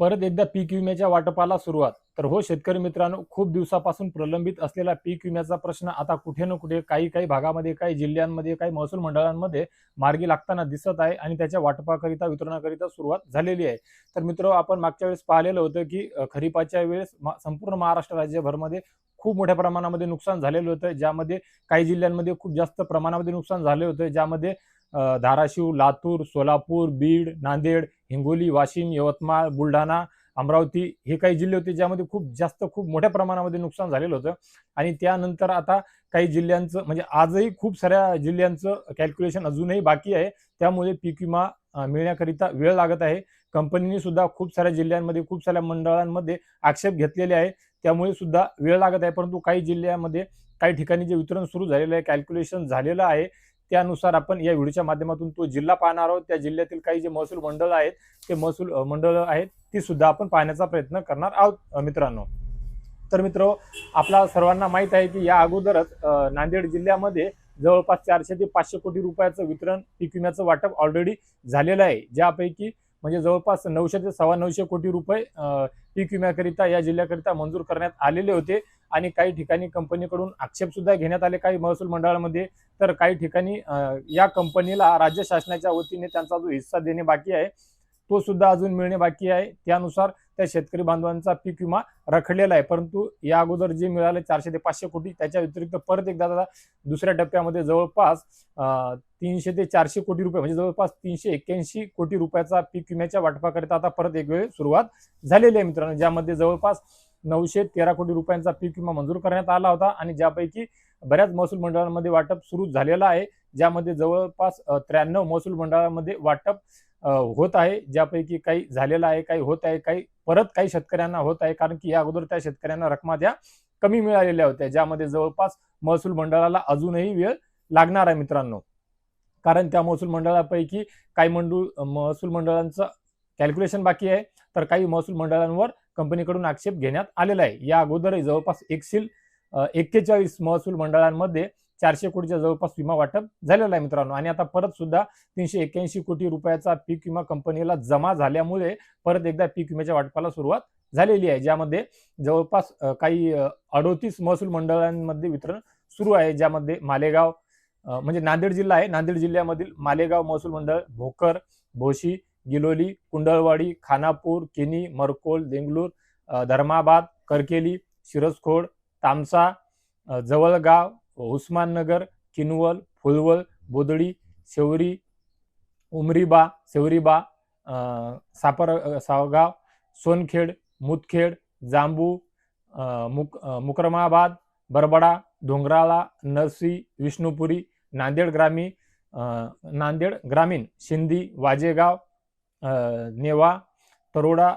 परत एकदा पीक विम्याच्या वाटपाला सुरुवात. तर हो शेतकरी मित्रांनो, खूप दिवसापासून प्रलंबित असलेला पीक विम्याचा प्रश्न आता कुठे ना कुठे काही काही भागामध्ये, काही जिल्ह्यांमध्ये, काही महसूल मंडळांमध्ये मार्गी लागताना दिसत आहे आणि त्याच्या वाटपाकरिता, वितरणाकरिता सुरुवात झालेली आहे. तर मित्र, आपण मागच्या वेळेस पाहिलेलं होतं की खरीपाच्या वेळेस संपूर्ण महाराष्ट्र राज्यभरमध्ये खूप मोठ्या प्रमाणामध्ये नुकसान झालेलं होतं, ज्यामध्ये काही जिल्ह्यांमध्ये खूप जास्त प्रमाणामध्ये नुकसान झाले होते, ज्यामध्ये धाराशिव, लातूर, सोलापूर, बीड, नांदेड, हिंगोली, वाशिम, यवतमाळ, बुलढाणा, अमरावती हे काही जिल्हे होते ज्यामध्ये खूप मोठ्या प्रमाणामध्ये नुकसान झालेलं होतं. आणि त्यानंतर आता काही जिल्ह्यांचं म्हणजे आजही खूप साऱ्या जिल्ह्यांचं कॅल्क्युलेशन अजूनही बाकी आहे. त्यामुळे पीक विमा मिळण्याकरिता वेळ लागत आहे. कंपनीने सुद्धा खूप साऱ्या जिल्ह्यांमध्ये, खूप साऱ्या मंडळांमध्ये आक्षेप घेतलेले आहे. त्यामुळे सुद्धा वेळ लागत आहे. परंतु काही जिल्ह्यामध्ये, काही ठिकाणी जे वितरण सुरू झालेलं आहे, कॅल्क्युलेशन झालेलं आहे, त्यानुसार आपण या व्हिडिओच्या माध्यमातून तो जिल्हा पाहणार आहोत. त्या जिल्ह्यातील काही जे महसूल मंडळ आहेत, ते महसूल मंडळ आहेत, ती सुद्धा आपण पाहण्याचा प्रयत्न करणार आहोत मित्रांनो. तर मित्र, आपला सर्वांना माहित आहे की या अगोदरच नांदेड जिल्ह्यामध्ये जवळपास 400 ते 500 कोटी रुपयाचं वितरण पीक विम्याचं वाटप ऑलरेडी झालेलं आहे, ज्यापैकी म्हणजे जवळपास 900 ते 950 कोटी रुपये पीक विम्याकरिता या जिल्ह्याकरिता मंजूर करण्यात आलेले होते. आणि काही ठिकाणी कंपनीकडून आक्षेप सुद्धा घेण्यात आले काही महसूल मंडळामध्ये. तर काही ठिकाणी या कंपनीला राज्य शासनाच्या वतीने त्यांचा जो हिस्सा देणे बाकी आहे तो सुद्धा अजून मिळणे बाकी आहे. त्यानुसार त्या शेतकरी बांधवांचा पीक विमा रखडलेला आहे. परंतु या अगोदर जे मिळाले 400 ते 500 कोटी, त्याच्या व्यतिरिक्त परत एकदा दुसऱ्या टप्प्यामध्ये जवळपास 300 ते 400 कोटी रुपये म्हणजे जवळपास 381 कोटी रुपयाचा पीक विम्याच्या वाटपाकरिता आता परत एक वेळ सुरुवात झालेली आहे मित्रांनो, ज्यामध्ये जवळपास 913 कोटी रुपयांचा पीक विमा मंजूर करण्यात आला होता. आणि ज्यापैकी बऱ्याच महसूल मंडळांमध्ये वाटप सुरू झालेलं आहे, ज्यामध्ये जवळपास 93 महसूल मंडळांमध्ये वाटप होत आहे, ज्यापैकी काही झालेलं आहे, काही होत आहे, काही शेतकऱ्यांना होत आहे. कारण की या अगोदर त्या शेतकऱ्यांना रकमा त्या कमी मिळालेल्या होत्या, ज्यामध्ये जवळपास महसूल मंडळाला अजूनही वेळ लागणार आहे मित्रांनो. कारण त्या महसूल मंडळापैकी काही महसूल मंडळांचं कॅल्क्युलेशन बाकी आहे, तर काही महसूल मंडळांवर कंपनीकडून आक्षेप घेण्यात आलेला आहे. या अगोदरही जवळपास 41 महसूल मंडळांमध्ये 400 कोटीच्या जवळपास विमा वाटप झालेला आहे मित्रांनो. आणि आता परत सुद्धा 381 कोटी रुपयाचा पीक विमा कंपनीला जमा झाल्यामुळे परत एकदा पीक विम्याच्या वाटपाला सुरुवात झालेली आहे, ज्यामध्ये जवळपास काही 38 महसूल मंडळांमध्ये वितरण सुरू आहे, ज्यामध्ये मालेगाव म्हणजे नांदेड जिल्हा आहे, नांदेड जिल्ह्यामधील मालेगाव महसूल मंडळ, भोकर, भोशी, गिलोली, कुंडलवाडी, खानापूर, किनी, मरकोल, देंगलूर, धर्माबाद, करकेली, शिरसखोड, तामसा, जवळगाव, उस्माननगर, किनवल, फुलवल, बोदडी, शेवरी, सेवरीबा, सावगाव, सोनखेड, मुदखेड, जांबू, मुक्रमाबाद, बरबडा, डोंगराळा, नरसी, विष्णुपुरी, नांदेड ग्रामीण, शिंदी, वाजेगाव, नेवा, तरोडा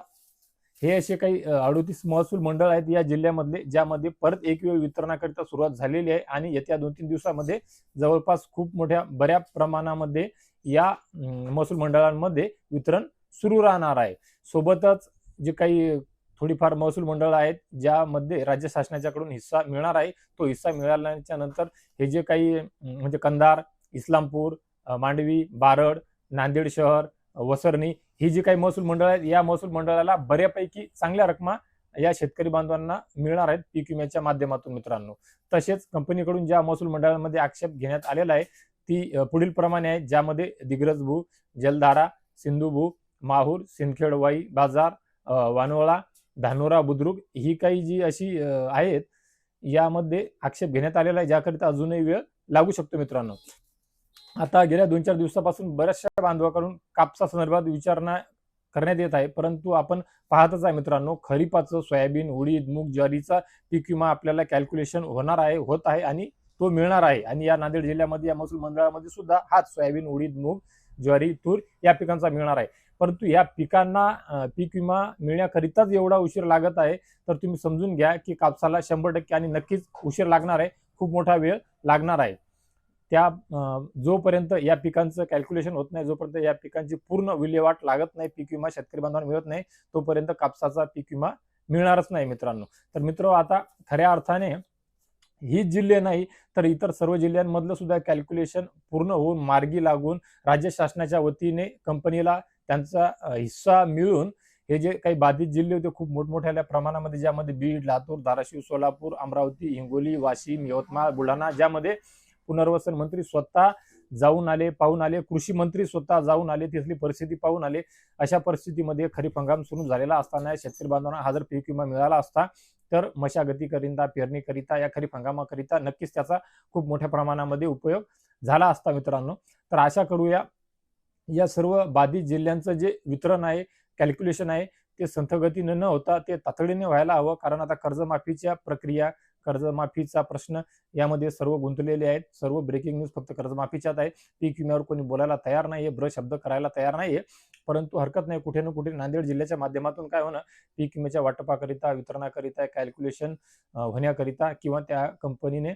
हे असे काही 38 महसूल मंडळ आहेत या जिल्ह्यामधले, ज्यामध्ये परत एक वेळ वितरणाकरिता सुरुवात झालेली आहे. आणि येत्या 2-3 दिवसामध्ये जवळपास बऱ्या प्रमाणामध्ये या महसूल मंडळांमध्ये वितरण सुरू राहणार आहे. सोबतच जे काही थोडीफार महसूल मंडळ आहेत ज्यामध्ये राज्य शासनाच्याकडून हिस्सा मिळणार आहे, तो हिस्सा मिळाल्याच्या नंतर हे जे काही म्हणजे कंधार, इस्लामपूर, मांडवी, बारड, नांदेड शहर, वसरणी ही जी काही महसूल मंडळ आहेत, या महसूल मंडळाला बऱ्यापैकी चांगल्या रकमा या शेतकरी बांधवांना मिळणार आहेत पीक विम्याच्या माध्यमातून मित्रांनो. तसेच कंपनीकडून ज्या महसूल मंडळांमध्ये आक्षेप घेण्यात आलेला आहे ती पुढील प्रमाणे आहे, ज्यामध्ये दिग्रजभू, जलधारा, सिंधुभू, माहूर, सिंदखेडवाई बाजार, वानोळा, धानोरा, बुद्रुक ही काही जी अशी आहेत, यामध्ये आक्षेप घेण्यात आलेला आहे, ज्याकरिता अजूनही वेळ लागू शकतो मित्रांनो. आता गेल्या 2-4 दिवसापासून बऱ्याचशा बांधवाकडून कापसा संदर्भात विचारणा करण्यात येत आहे, परंतु आपण पाहतच आहे मित्रांनो, खरीपाचं सोयाबीन, उडीद, मूग, ज्वारीचा पीक विमा आपल्याला कॅल्क्युलेशन होत आहे आणि तो मिळणार आहे. आणि या नांदेड जिल्ह्यामध्ये या महसूल मंडळामध्ये सुद्धा हाच सोयाबीन, उडीद, मूग, ज्वारी, तूर या पिकांचा मिळणार आहे. परंतु या पिकांना पीक विमा मिळण्याकरिताच एवढा उशीर लागत आहे, तर तुम्ही समजून घ्या की कापसाला 100% आणि नक्कीच उशीर लागणार आहे, खूप मोठा वेळ लागणार आहे. जोपर्यंत या पिकांचं कॅल्क्युलेशन होत नाही, जोपर्यंत या पिकांची पूर्ण विल्हेवाट लागत नाही, पीक विमा शेतकरी बांधवांना मिळत नाही, तोपर्यंत कापसाचा पीक विमा मिळणारच नाही मित्रांनो. तर मित्र, आता खऱ्या अर्थाने ही जिल्हे नाही तर इतर सर्व जिल्ह्यांमधलं सुद्धा कॅल्क्युलेशन पूर्ण होऊन मार्गी लागून राज्य शासनाच्या वतीने कंपनीला त्यांचा हिस्सा मिळून हे जे काही बाधित जिल्हे होते खूप मोठमोठ्या प्रमाणामध्ये, ज्यामध्ये बीड, लातूर, धाराशिव, सोलापूर, अमरावती, हिंगोली, वाशिम, यवतमाळ, बुलढाणा, ज्यामध्ये पुनर्वसन मंत्री स्वतः जाऊन आले, पाहून आले, कृषी मंत्री स्वतः जाऊन आले, तिथली परिस्थिती पाहून आले. अशा परिस्थितीमध्ये खरीप हंगाम सुरू झालेला असताना शेतकरी बांधवांना हा जर पीक विमा मिळाला असता तर मशागतीकरिता, पेरणीकरिता, या खरीप हंगामाकरिता नक्कीच त्याचा खूप मोठ्या प्रमाणामध्ये उपयोग झाला असता मित्रांनो. तर आशा करूया या सर्व बाधित जिल्ह्यांचं जे वितरण आहे, कॅल्क्युलेशन आहे, ते संथ गतीने न होता ते तातडीने व्हायला हवं. कारण आता कर्जमाफीच्या प्रक्रिया, कर्जमाफीचा प्रश्न यामध्ये सर्व गुंतलेले आहेत. सर्व ब्रेकिंग न्यूज फक्त कर्जमाफीच्याच आहे. पीक विम्यावर कोणी बोलायला तयार नाहीये, शब्द करायला तयार नाहीये. परंतु हरकत नाही, कुठे ना कुठे नांदेड जिल्ह्याच्या माध्यमातून काय होणं, पीक विम्याच्या वाटपाकरिता, वितरणाकरिता, कॅल्क्युलेशन होण्याकरिता किंवा त्या कंपनीने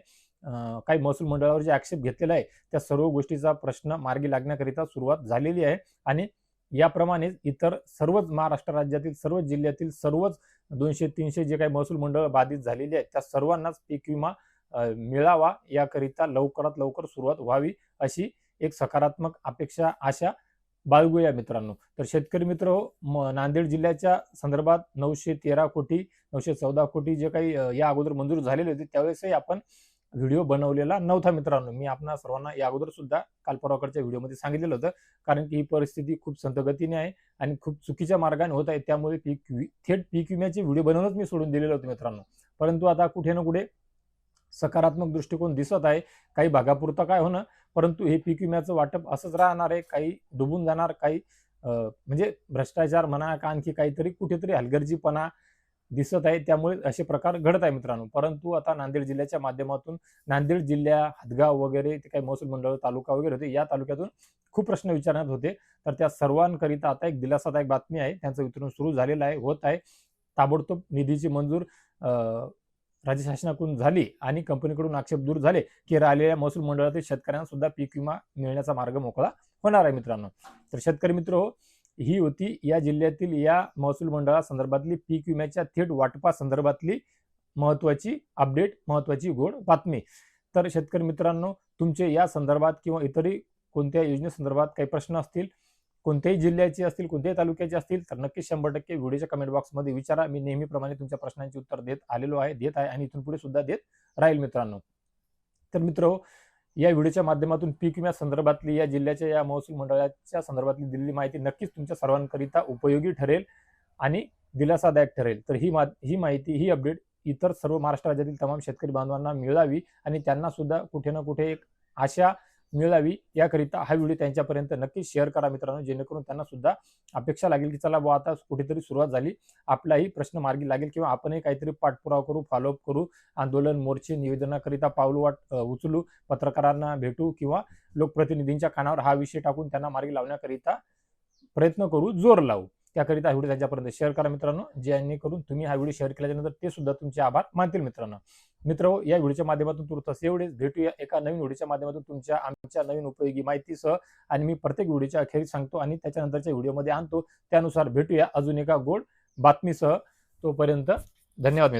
काही महसूल मंडळावर जे आक्षेप घेतलेला आहे त्या सर्व गोष्टीचा प्रश्न मार्गी लागण्याकरिता सुरुवात झालेली आहे. आणि याप्रमाणेच इतर सर्वच महाराष्ट्र राज्यातील सर्व जिल्ह्यातील सर्वच 200-300 जे काही महसूल मंडळ बाधित झालेली आहेत त्या सर्वांनाच पीक विमा मिळावा याकरिता लवकरात लवकर सुरुवात व्हावी अशी एक सकारात्मक अपेक्षा, आशा बाळगूया मित्रांनो. तर शेतकरी मित्र हो, नांदेड जिल्ह्याच्या संदर्भात 913 कोटी 914 कोटी जे काही या अगोदर मंजूर झालेले होते त्यावेळेसही आपण व्हिडिओ बनवलेला नव्हता मित्रांनो. मी आपणा सर्वांना या अगोदर सुद्धा काल परवाकडच्या व्हिडिओमध्ये सांगितलेलं होतं. कारण की ही परिस्थिती खूप संथगतीने आहे आणि खूप चुकीच्या मार्गाने होत आहे. त्यामुळे थेट पीक विम्याचे व्हिडिओ बनवूनच मी सोडून दिलेले होते मित्रांनो. परंतु आता कुठे ना कुठे सकारात्मक दृष्टिकोन दिसत आहे. काही भागापुरता काय होणं, परंतु हे पीक विम्याचं वाटप असंच राहणार आहे. काही डुबून जाणार, काही म्हणजे भ्रष्टाचार म्हणा का आणखी काहीतरी कुठेतरी हलगर्जीपणा दिसत आहे. त्यामुळे असे प्रकार घडत आहे मित्रांनो. परंतु आता नांदेड जिल्ह्याच्या माध्यमातून, नांदेड जिल्हा, हदगाव वगैरे ते काही महसूल मंडळ तालुका वगैरे होते, या तालुक्यातून खूप प्रश्न विचारण्यात होते. तर त्या सर्वांकरिता आता एक दिलासादायक बातमी आहे. त्यांचं वितरण सुरू झालेलं आहे, होत आहे. ताबडतोब निधीची मंजूर राज्य शासनाकडून झाली आणि कंपनीकडून आक्षेप दूर झाले की राहिलेल्या महसूल मंडळातील शेतकऱ्यांना सुद्धा पीक विमा मिळण्याचा मार्ग मोकळा होणार आहे मित्रांनो. तर शेतकरी मित्र हो, ही होती या जिल्ह्यातील या महसूल मंडळासंदर्भातली पीक विम्याच्या थेट वाटपा संदर्भातली महत्वाची अपडेट, महत्वाची गोड बातमी. तर शेतकरी मित्रांनो, तुमचे या संदर्भात किंवा इतरही कोणत्या योजनेसंदर्भात काही प्रश्न असतील, कोणत्याही जिल्ह्याचे असतील, कोणत्याही तालुक्याचे असतील, तर नक्कीच 100% व्हिडिओच्या कमेंट बॉक्समध्ये विचारा. मी नेहमीप्रमाणे तुमच्या प्रश्नांची उत्तर देत आलेलो आहे, देत आहे आणि इथून पुढे सुद्धा देत राहील मित्रांनो. तर मित्र, या व्हिडिओच्या माध्यमातून पीक विम्या संदर्भातली या जिल्ह्याच्या या महसूल मंडळाच्या संदर्भातली दिलेली माहिती नक्कीच तुमच्या सर्वांकरिता उपयोगी ठरेल आणि दिलासादायक ठरेल. तर ही माहिती, ही अपडेट इतर सर्व महाराष्ट्र राज्यातील तमाम शेतकरी बांधवांना मिळावी आणि त्यांना सुद्धा कुठे ना कुठे एक आशा मिळावी याकरिता हा व्हिडिओ त्यांच्यापर्यंत नक्की शेअर करा मित्रांनो, जेणेकरून त्यांना सुद्धा अपेक्षा लागेल की चला बुवा आता कुठेतरी सुरुवात झाली, आपलाही प्रश्न मार्गी लागेल किंवा आपणही काहीतरी पाठपुरावा करू, फॉलोअप करू, आंदोलन, मोर्चे, निवेदनाकरिता पाऊल उचलू, पत्रकारांना भेटू किंवा लोकप्रतिनिधींच्या कानावर हा विषय टाकून त्यांना मार्गी लावण्याकरिता प्रयत्न करू, जोर लावू. त्याकरिता व्हिडिओ त्यांच्यापर्यंत शेअर करा मित्रांनो, जेणेकरून तुम्ही हा व्हिडिओ शेअर केल्यानंतर ते सुद्धा तुमचे आभार मानतील मित्रांनो. मित्र, या व्हिडिओच्या माध्यमातून तुर्तास एवढेच. भेटूया एका नवीन व्हिडिओच्या माध्यमातून आमच्या नवीन उपयोगी माहितीसह. आणि मी प्रत्येक व्हिडिओच्या अखेरीस सांगतो आणि त्याच्यानंतरच्या व्हिडिओमध्ये आणतो, त्यानुसार भेटूया अजून एका गोड बातमीसह. तोपर्यंत धन्यवाद.